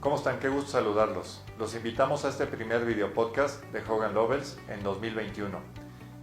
¿Cómo están? Qué gusto saludarlos. Los invitamos a este primer video podcast de Hogan Lovells en 2021.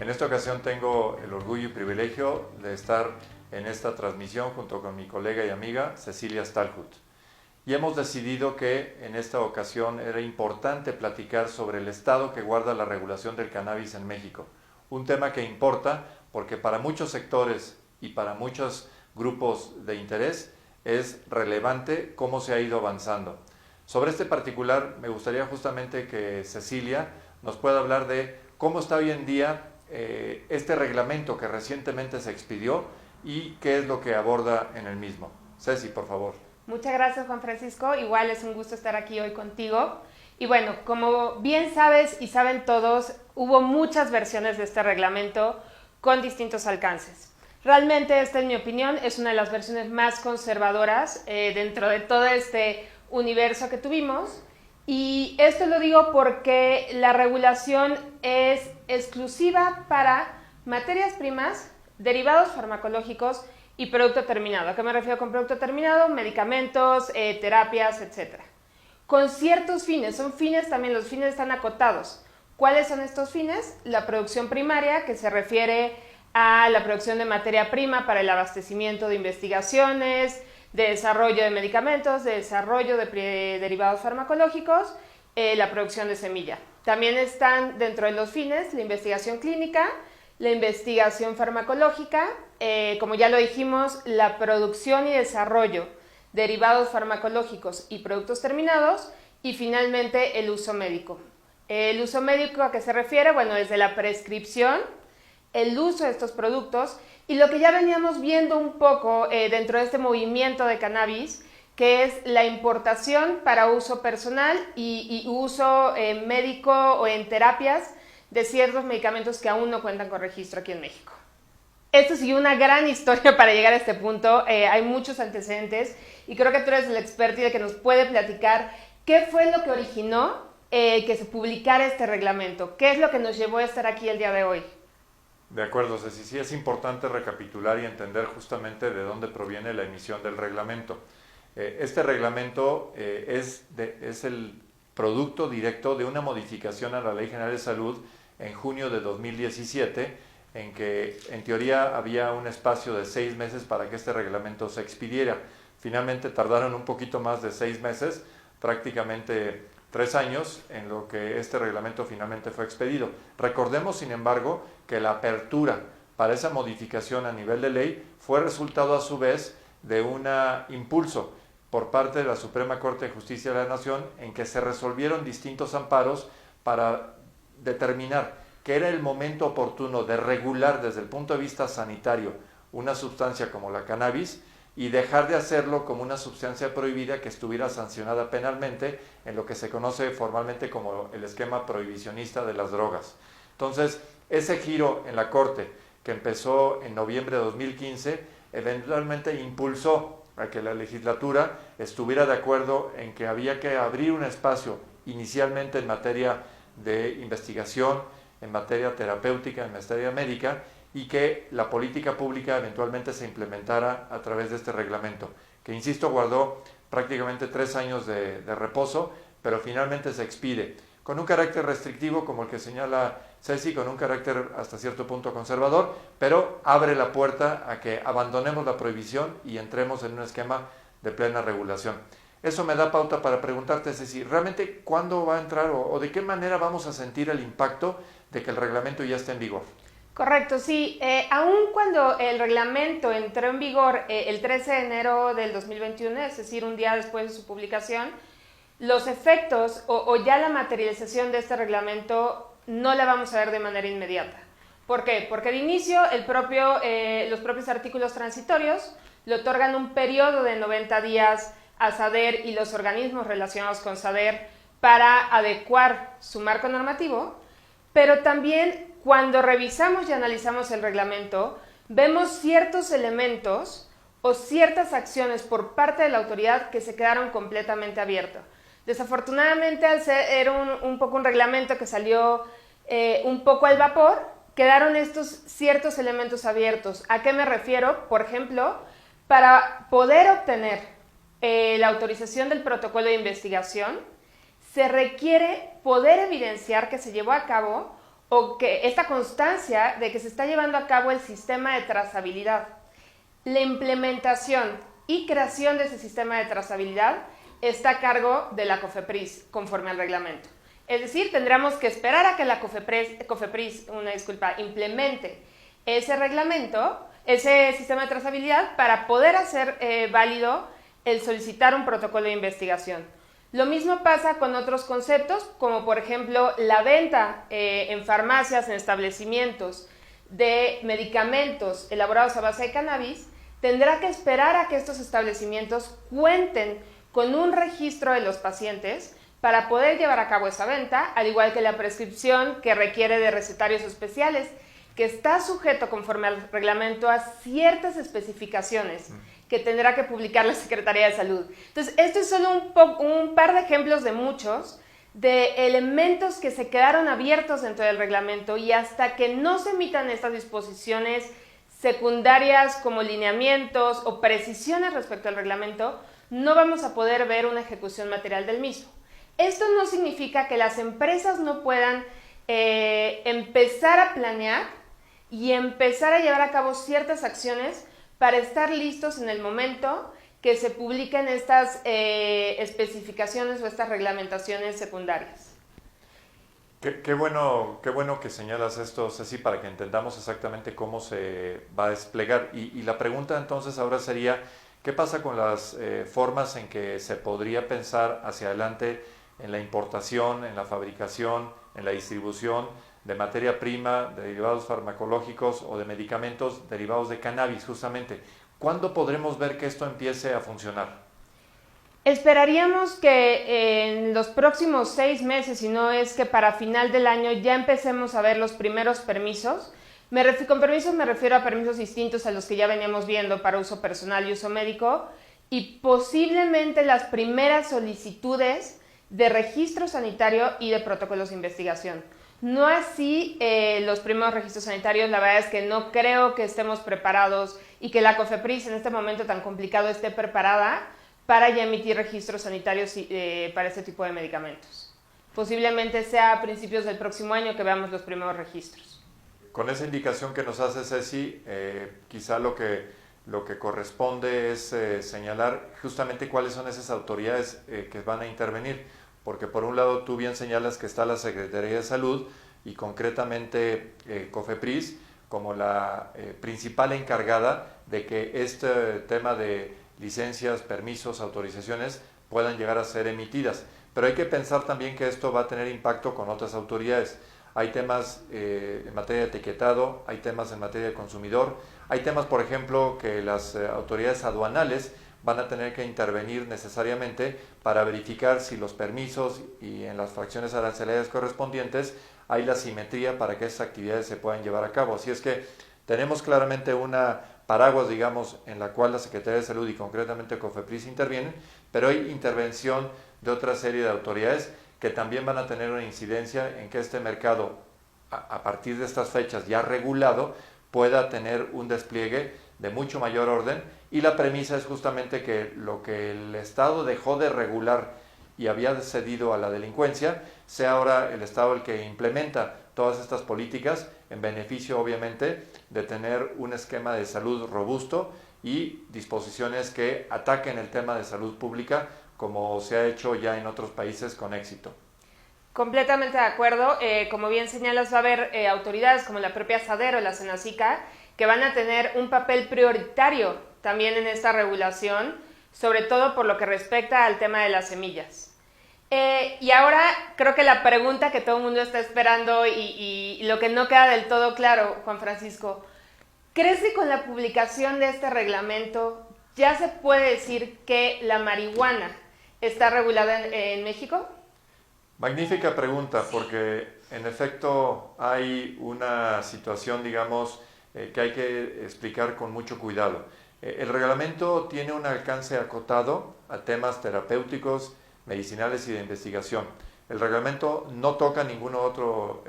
En esta ocasión tengo el orgullo y privilegio de estar en esta transmisión junto con mi colega y amiga Cecilia Stalhut. Y hemos decidido que en esta ocasión era importante platicar sobre el estado que guarda la regulación del cannabis en México. Un tema que importa porque para muchos sectores y para muchos grupos de interés es relevante cómo se ha ido avanzando. Sobre este particular me gustaría justamente que Cecilia nos pueda hablar de cómo está hoy en día este reglamento que recientemente se expidió y qué es lo que aborda en el mismo. Ceci, por favor. Muchas gracias, Juan Francisco. Igual es un gusto estar aquí hoy contigo. Y bueno, como bien sabes y saben todos, hubo muchas versiones de este reglamento con distintos alcances. Realmente esta, en mi opinión, es una de las versiones más conservadoras dentro de todo este universo que tuvimos. Y esto lo digo porque la regulación es exclusiva para materias primas, derivados farmacológicos y producto terminado. ¿A qué me refiero con producto terminado? Medicamentos, terapias, etc. Con ciertos fines, son fines también, los fines están acotados. ¿Cuáles son estos fines? La producción primaria, que se refiere a la producción de materia prima para el abastecimiento de investigaciones, de desarrollo de medicamentos, de desarrollo de derivados farmacológicos, la producción de semilla. También están dentro de los fines la investigación clínica, la investigación farmacológica, como ya lo dijimos, la producción y desarrollo de derivados farmacológicos y productos terminados, y finalmente el uso médico. El uso médico, ¿a qué se refiere? Bueno, desde la prescripción, el uso de estos productos y lo que ya veníamos viendo un poco dentro de este movimiento de cannabis, que es la importación para uso personal y uso médico o en terapias de ciertos medicamentos que aún no cuentan con registro aquí en México. Esto sigue una gran historia para llegar a este punto, hay muchos antecedentes y creo que tú eres el experto y el que nos puede platicar qué fue lo que originó que se publicara este reglamento, qué es lo que nos llevó a estar aquí el día de hoy. De acuerdo, Ceci, sí es importante recapitular y entender justamente de dónde proviene la emisión del reglamento. Este reglamento es el producto directo de una modificación a la Ley General de Salud en junio de 2017, en que en teoría había un espacio de 6 meses para que este reglamento se expidiera. Finalmente tardaron un poquito más de 6 meses, prácticamente 3 años, en lo que este reglamento finalmente fue expedido. Recordemos, sin embargo, que la apertura para esa modificación a nivel de ley fue resultado a su vez de un impulso por parte de la Suprema Corte de Justicia de la Nación, en que se resolvieron distintos amparos para determinar que era el momento oportuno de regular desde el punto de vista sanitario una sustancia como la cannabis y dejar de hacerlo como una sustancia prohibida que estuviera sancionada penalmente en lo que se conoce formalmente como el esquema prohibicionista de las drogas. Entonces, ese giro en la Corte, que empezó en noviembre de 2015, eventualmente impulsó a que la legislatura estuviera de acuerdo en que había que abrir un espacio inicialmente en materia de investigación, en materia terapéutica, en materia médica, y que la política pública eventualmente se implementara a través de este reglamento, que, insisto, guardó prácticamente 3 años de reposo, pero finalmente se expide, con un carácter restrictivo, como el que señala Ceci, con un carácter hasta cierto punto conservador, pero abre la puerta a que abandonemos la prohibición y entremos en un esquema de plena regulación. Eso me da pauta para preguntarte, Ceci, ¿realmente cuándo va a entrar o de qué manera vamos a sentir el impacto de que el reglamento ya esté en vigor? Correcto, sí. Aun cuando el reglamento entró en vigor el 13 de enero del 2021, es decir, un día después de su publicación, los efectos o ya la materialización de este reglamento no la vamos a ver de manera inmediata. ¿Por qué? Porque de inicio los propios artículos transitorios le otorgan un periodo de 90 días a SADER y los organismos relacionados con SADER para adecuar su marco normativo, pero también cuando revisamos y analizamos el reglamento, vemos ciertos elementos o ciertas acciones por parte de la autoridad que se quedaron completamente abiertos. Desafortunadamente, al ser un poco un reglamento que salió un poco al vapor, quedaron estos ciertos elementos abiertos. ¿A qué me refiero? Por ejemplo, para poder obtener la autorización del protocolo de investigación, se requiere poder evidenciar que se llevó a cabo o que esta constancia de que se está llevando a cabo el sistema de trazabilidad. La implementación y creación de ese sistema de trazabilidad está a cargo de la COFEPRIS conforme al reglamento. Es decir, tendremos que esperar a que la COFEPRIS implemente ese reglamento, ese sistema de trazabilidad, para poder hacer válido el solicitar un protocolo de investigación. Lo mismo pasa con otros conceptos, como por ejemplo la venta en farmacias, en establecimientos de medicamentos elaborados a base de cannabis. Tendrá que esperar a que estos establecimientos cuenten con un registro de los pacientes para poder llevar a cabo esa venta, al igual que la prescripción que requiere de recetarios especiales, que está sujeto conforme al reglamento a ciertas especificaciones que tendrá que publicar la Secretaría de Salud. Entonces, esto es solo un par de ejemplos de muchos, de elementos que se quedaron abiertos dentro del reglamento, y hasta que no se emitan estas disposiciones secundarias como lineamientos o precisiones respecto al reglamento, no vamos a poder ver una ejecución material del mismo. Esto no significa que las empresas no puedan empezar a planear y empezar a llevar a cabo ciertas acciones para estar listos en el momento que se publiquen estas especificaciones o estas reglamentaciones secundarias. Qué bueno que señalas esto, Ceci, para que entendamos exactamente cómo se va a desplegar. Y la pregunta entonces ahora sería, ¿qué pasa con las formas en que se podría pensar hacia adelante en la importación, en la fabricación, en la distribución de materia prima, de derivados farmacológicos o de medicamentos derivados de cannabis, justamente? ¿Cuándo podremos ver que esto empiece a funcionar? Esperaríamos que en los próximos 6 meses, si no es que para final del año, ya empecemos a ver los primeros permisos. Con permisos me refiero a permisos distintos a los que ya veníamos viendo para uso personal y uso médico, y posiblemente las primeras solicitudes de registro sanitario y de protocolos de investigación. No así los primeros registros sanitarios. La verdad es que no creo que estemos preparados y que la COFEPRIS en este momento tan complicado esté preparada para ya emitir registros sanitarios para este tipo de medicamentos. Posiblemente sea a principios del próximo año que veamos los primeros registros. Con esa indicación que nos hace Ceci, quizá lo que corresponde es señalar justamente cuáles son esas autoridades que van a intervenir, porque por un lado tú bien señalas que está la Secretaría de Salud y concretamente COFEPRIS como la principal encargada de que este tema de licencias, permisos, autorizaciones puedan llegar a ser emitidas. Pero hay que pensar también que esto va a tener impacto con otras autoridades. Hay temas en materia de etiquetado, hay temas en materia de consumidor, hay temas, por ejemplo, que las autoridades aduanales van a tener que intervenir necesariamente para verificar si los permisos y en las fracciones arancelarias correspondientes hay la simetría para que esas actividades se puedan llevar a cabo. Así es que tenemos claramente una paraguas, digamos, en la cual la Secretaría de Salud y concretamente COFEPRIS intervienen, pero hay intervención de otra serie de autoridades que también van a tener una incidencia en que este mercado, a partir de estas fechas ya regulado, pueda tener un despliegue de mucho mayor orden, y la premisa es justamente que lo que el Estado dejó de regular y había cedido a la delincuencia, sea ahora el Estado el que implementa todas estas políticas en beneficio, obviamente, de tener un esquema de salud robusto y disposiciones que ataquen el tema de salud pública, como se ha hecho ya en otros países con éxito. Completamente de acuerdo. Como bien señalas, va a haber autoridades como la propia SADER o la SENACICA que van a tener un papel prioritario también en esta regulación, sobre todo por lo que respecta al tema de las semillas. Y ahora creo que la pregunta que todo el mundo está esperando y lo que no queda del todo claro, Juan Francisco, ¿crees que con la publicación de este reglamento ya se puede decir que la marihuana está regulada en México? Magnífica pregunta, porque en efecto hay una situación, digamos, que hay que explicar con mucho cuidado. El reglamento tiene un alcance acotado a temas terapéuticos, medicinales y de investigación. El reglamento no toca ningún otro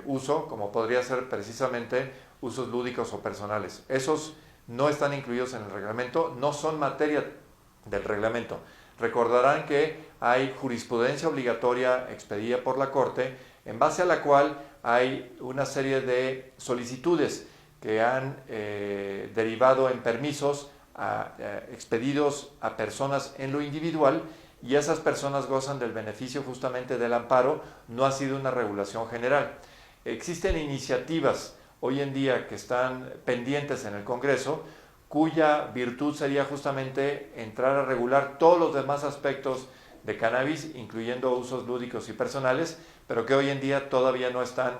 uso, como podría ser precisamente usos lúdicos o personales. Esos no están incluidos en el reglamento, no son materia del reglamento. Recordarán que hay jurisprudencia obligatoria expedida por la Corte, en base a la cual hay una serie de solicitudes que han derivado en permisos expedidos a personas en lo individual, y esas personas gozan del beneficio justamente del amparo. No ha sido una regulación general. Existen iniciativas hoy en día que están pendientes en el Congreso, cuya virtud sería justamente entrar a regular todos los demás aspectos de cannabis, incluyendo usos lúdicos y personales, pero que hoy en día todavía no están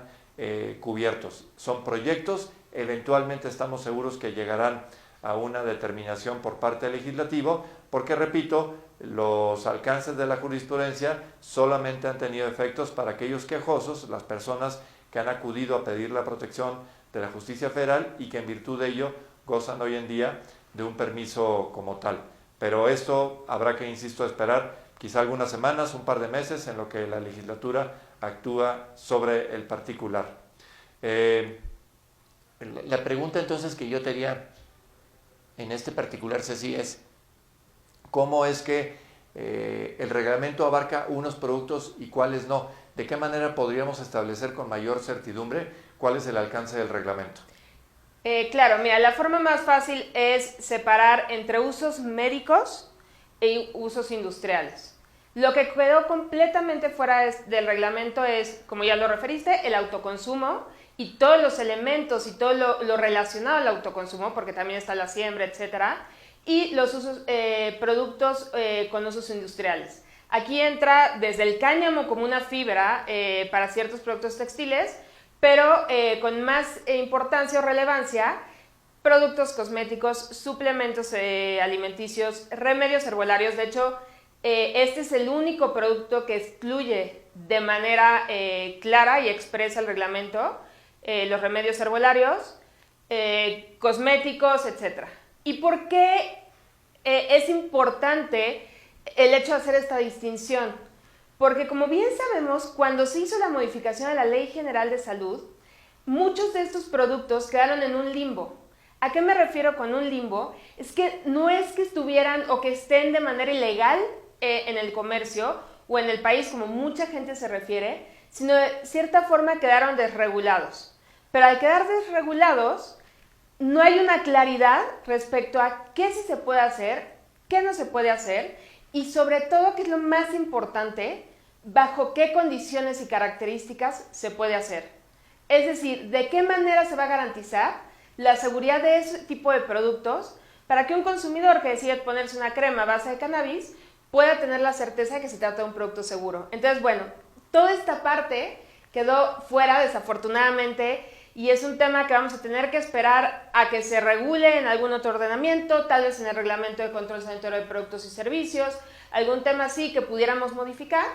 cubiertos. Son proyectos, eventualmente estamos seguros que llegarán a una determinación por parte del legislativo, porque, repito, los alcances de la jurisprudencia solamente han tenido efectos para aquellos quejosos, las personas que han acudido a pedir la protección de la justicia federal y que en virtud de ello gozan hoy en día de un permiso como tal. Pero esto habrá que, insisto, esperar quizá algunas semanas, un par de meses, en lo que la legislatura actúa sobre el particular. La pregunta entonces que yo te haría en este particular, Ceci, es ¿cómo es que el reglamento abarca unos productos y cuáles no? ¿De qué manera podríamos establecer con mayor certidumbre cuál es el alcance del reglamento? Claro, mira, la forma más fácil es separar entre usos médicos e usos industriales. Lo que quedó completamente fuera del reglamento es, como ya lo referiste, el autoconsumo y todos los elementos y todo lo relacionado al autoconsumo, porque también está la siembra, etcétera, y los productos con usos industriales. Aquí entra desde el cáñamo como una fibra para ciertos productos textiles, pero con más importancia o relevancia, productos cosméticos, suplementos alimenticios, remedios herbolarios. De hecho, este es el único producto que excluye de manera clara y expresa el reglamento los remedios herbolarios, cosméticos, etc. ¿Y por qué es importante el hecho de hacer esta distinción? Porque, como bien sabemos, cuando se hizo la modificación de la Ley General de Salud, muchos de estos productos quedaron en un limbo. ¿A qué me refiero con un limbo? Es que no es que estuvieran o que estén de manera ilegal en el comercio o en el país, como mucha gente se refiere, sino de cierta forma quedaron desregulados. Pero al quedar desregulados, no hay una claridad respecto a qué sí se puede hacer, qué no se puede hacer, y sobre todo, que es lo más importante, bajo qué condiciones y características se puede hacer. Es decir, de qué manera se va a garantizar la seguridad de ese tipo de productos para que un consumidor que decide ponerse una crema a base de cannabis pueda tener la certeza de que se trata de un producto seguro. Entonces, bueno, toda esta parte quedó fuera, desafortunadamente, y es un tema que vamos a tener que esperar a que se regule en algún otro ordenamiento, tal vez en el Reglamento de Control Sanitario de Productos y Servicios, algún tema así que pudiéramos modificar.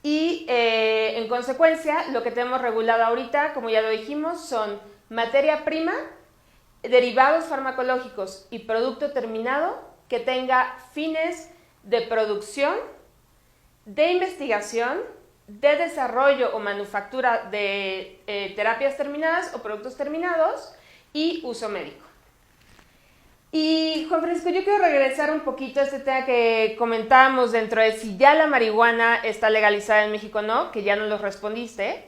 Y en consecuencia, lo que tenemos regulado ahorita, como ya lo dijimos, son materia prima, derivados farmacológicos y producto terminado que tenga fines de producción, de investigación, de desarrollo o manufactura de terapias terminadas o productos terminados y uso médico. Y Juan Francisco, yo quiero regresar un poquito a este tema que comentábamos dentro de si ya la marihuana está legalizada en México o no, que ya nos lo respondiste.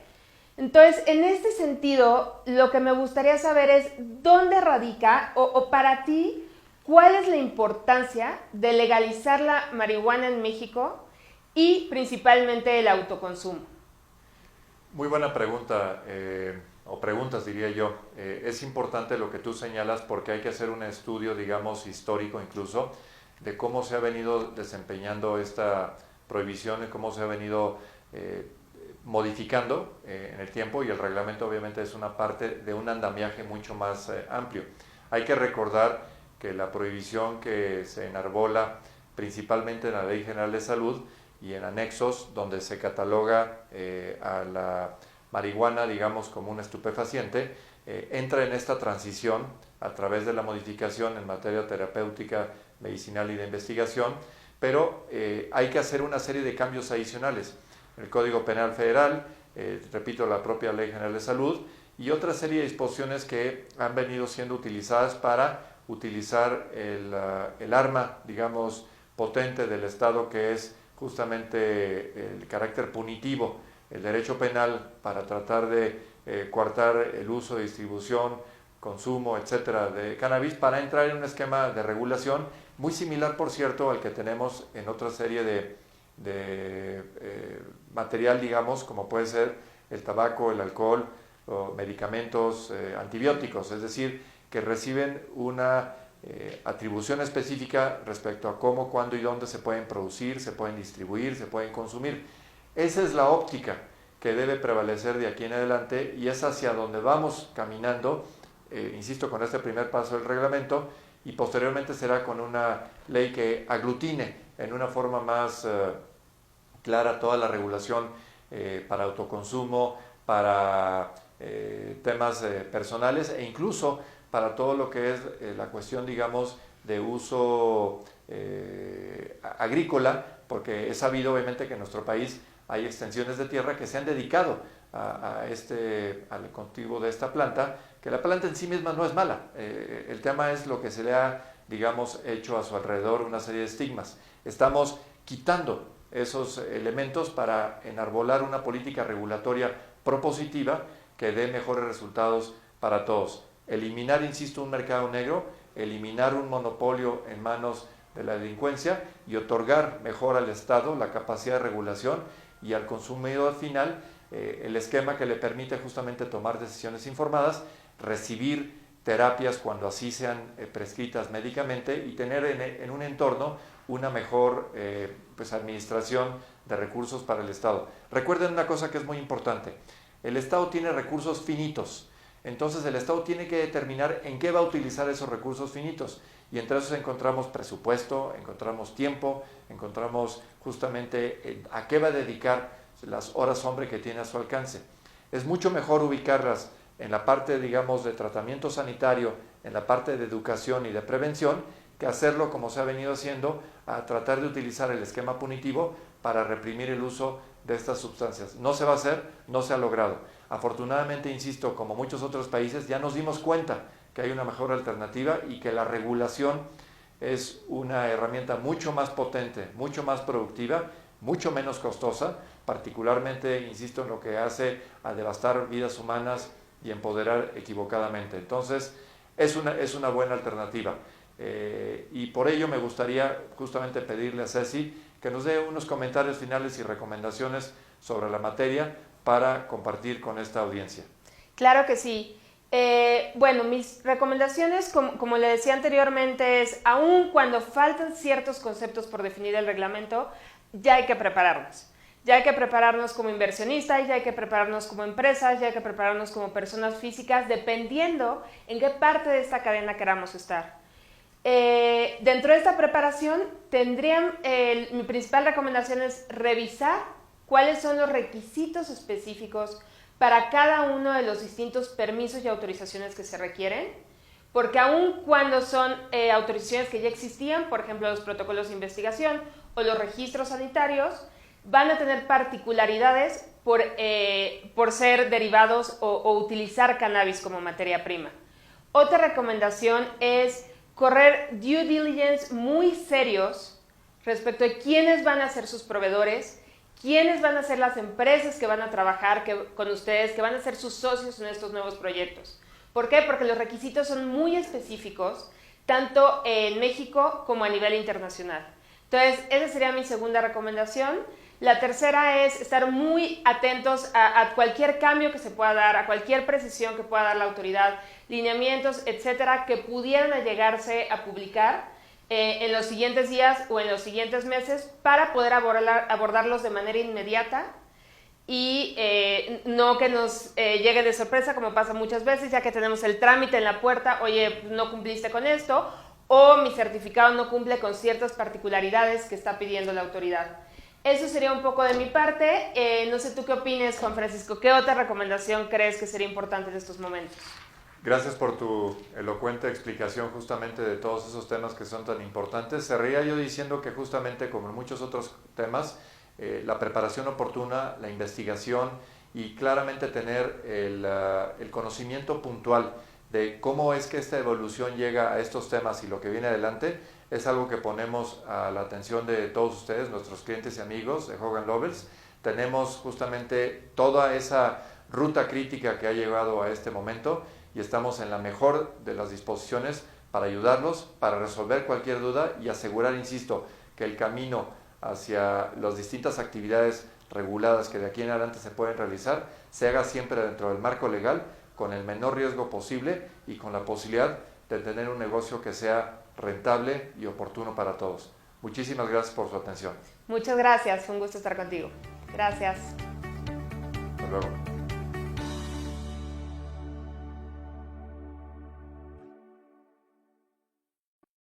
Entonces, en este sentido, lo que me gustaría saber es dónde radica o para ti, ¿cuál es la importancia de legalizar la marihuana en México y principalmente el autoconsumo? Muy buena pregunta, o preguntas diría yo. Es importante lo que tú señalas porque hay que hacer un estudio, digamos, histórico incluso, de cómo se ha venido desempeñando esta prohibición y cómo se ha venido modificando en el tiempo, y el reglamento obviamente es una parte de un andamiaje mucho más amplio. Hay que recordar que la prohibición que se enarbola principalmente en la Ley General de Salud y en anexos donde se cataloga a la marihuana, digamos, como un estupefaciente, entra en esta transición a través de la modificación en materia terapéutica, medicinal y de investigación, pero hay que hacer una serie de cambios adicionales. El Código Penal Federal, repito, la propia Ley General de Salud y otra serie de disposiciones que han venido siendo utilizadas para utilizar el arma, digamos, potente del Estado, que es justamente el carácter punitivo, el derecho penal para tratar de coartar el uso, distribución, consumo, etcétera, de cannabis, para entrar en un esquema de regulación muy similar, por cierto, al que tenemos en otra serie de material, digamos, como puede ser el tabaco, el alcohol, o medicamentos antibióticos, es decir, que reciben una atribución específica respecto a cómo, cuándo y dónde se pueden producir, se pueden distribuir, se pueden consumir. Esa es la óptica que debe prevalecer de aquí en adelante y es hacia donde vamos caminando, insisto, con este primer paso del reglamento, y posteriormente será con una ley que aglutine en una forma más clara toda la regulación para autoconsumo, para temas personales e incluso para todo lo que es la cuestión, digamos, de uso agrícola, porque es sabido obviamente que en nuestro país hay extensiones de tierra que se han dedicado al cultivo de esta planta, que la planta en sí misma no es mala, el tema es lo que se le ha, digamos, hecho a su alrededor una serie de estigmas. Estamos quitando esos elementos para enarbolar una política regulatoria propositiva que dé mejores resultados para todos. Eliminar, insisto, un mercado negro, eliminar un monopolio en manos de la delincuencia y otorgar mejor al Estado la capacidad de regulación y al consumidor final el esquema que le permite justamente tomar decisiones informadas, recibir terapias cuando así sean prescritas médicamente y tener en un entorno una mejor administración de recursos para el Estado. Recuerden una cosa que es muy importante, el Estado tiene recursos finitos, entonces el Estado tiene que determinar en qué va a utilizar esos recursos finitos y entre esos encontramos presupuesto, encontramos tiempo, encontramos justamente a qué va a dedicar las horas hombre que tiene a su alcance. Es mucho mejor ubicarlas en la parte, digamos, de tratamiento sanitario, en la parte de educación y de prevención, que hacerlo como se ha venido haciendo, a tratar de utilizar el esquema punitivo para reprimir el uso de estas sustancias. No se va a hacer, no se ha logrado. Afortunadamente, insisto, como muchos otros países, ya nos dimos cuenta que hay una mejor alternativa y que la regulación es una herramienta mucho más potente, mucho más productiva, mucho menos costosa, particularmente, insisto, en lo que hace a devastar vidas humanas y empoderar equivocadamente. Entonces, es una buena alternativa. Y por ello me gustaría justamente pedirle a Ceci que nos dé unos comentarios finales y recomendaciones sobre la materia para compartir con esta audiencia. Claro que sí. Bueno, mis recomendaciones, como le decía anteriormente, es aun cuando faltan ciertos conceptos por definir el reglamento, ya hay que prepararnos. Ya hay que prepararnos como inversionistas, ya hay que prepararnos como empresas, ya hay que prepararnos como personas físicas, dependiendo en qué parte de esta cadena queramos estar. Dentro de esta preparación, mi principal recomendación es revisar cuáles son los requisitos específicos para cada uno de los distintos permisos y autorizaciones que se requieren, porque aun cuando son autorizaciones que ya existían, por ejemplo los protocolos de investigación o los registros sanitarios, van a tener particularidades por ser derivados o utilizar cannabis como materia prima. Otra recomendación es correr due diligence muy serios respecto de quiénes van a ser sus proveedores, quiénes van a ser las empresas que van a trabajar con ustedes, que van a ser sus socios en estos nuevos proyectos. ¿Por qué? Porque los requisitos son muy específicos, tanto en México como a nivel internacional. Entonces, esa sería mi segunda recomendación. La tercera es estar muy atentos a cualquier cambio que se pueda dar, a cualquier precisión que pueda dar la autoridad, lineamientos, etcétera, que pudieran llegarse a publicar en los siguientes días o en los siguientes meses para poder abordarlos de manera inmediata y no que nos llegue de sorpresa como pasa muchas veces, ya que tenemos el trámite en la puerta, oye, no cumpliste con esto, o mi certificado no cumple con ciertas particularidades que está pidiendo la autoridad. Eso sería un poco de mi parte. No sé tú qué opines, Juan Francisco. ¿Qué otra recomendación crees que sería importante en estos momentos? Gracias por tu elocuente explicación justamente de todos esos temas que son tan importantes. Cerraría yo diciendo que justamente como en muchos otros temas, la preparación oportuna, la investigación y claramente tener el conocimiento puntual de cómo es que esta evolución llega a estos temas y lo que viene adelante, es algo que ponemos a la atención de todos ustedes, nuestros clientes y amigos de Hogan Lovells. Tenemos justamente toda esa ruta crítica que ha llegado a este momento y estamos en la mejor de las disposiciones para ayudarlos, para resolver cualquier duda y asegurar, insisto, que el camino hacia las distintas actividades reguladas que de aquí en adelante se pueden realizar se haga siempre dentro del marco legal, con el menor riesgo posible y con la posibilidad de tener un negocio que sea rentable y oportuno para todos. Muchísimas gracias por su atención. Muchas gracias, fue un gusto estar contigo. Gracias. Hasta luego.